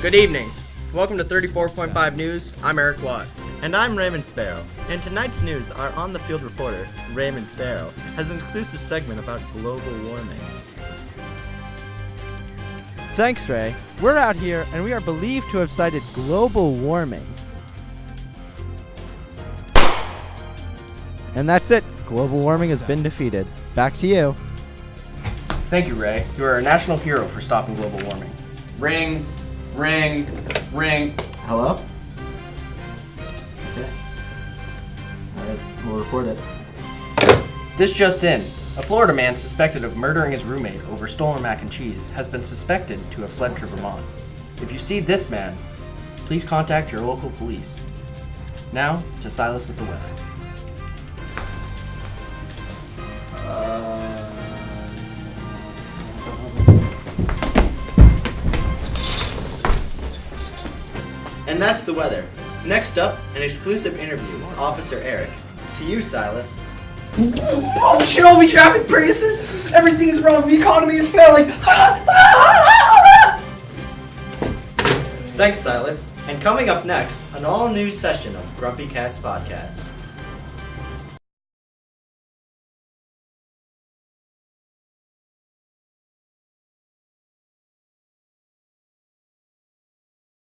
Good evening. Welcome to 34.5 News. I'm Eric Watt. And I'm Raymond Sparrow. And tonight's news, our on-the-field reporter, Raymond Sparrow, has an exclusive segment about global warming. Thanks, Ray. We're out here, and we are believed to have cited global warming. And that's it. Global warming has been defeated. Back to you. Thank you, Ray. You are a national hero for stopping global warming. Ring, ring, ring. Hello? Okay. Alright, we'll record it. This just in. A Florida man suspected of murdering his roommate over stolen mac and cheese has been suspected to have fled to Vermont. If you see this man, please contact your local police. Now, to Silas with the weather. And that's the weather. Next up, an exclusive interview with Officer Eric. To you, Silas. Oh, Shelby traffic Priuses! Everything's wrong. The economy is failing. Thanks, Silas. And coming up next, an all-new session of Grumpy Cats Podcast.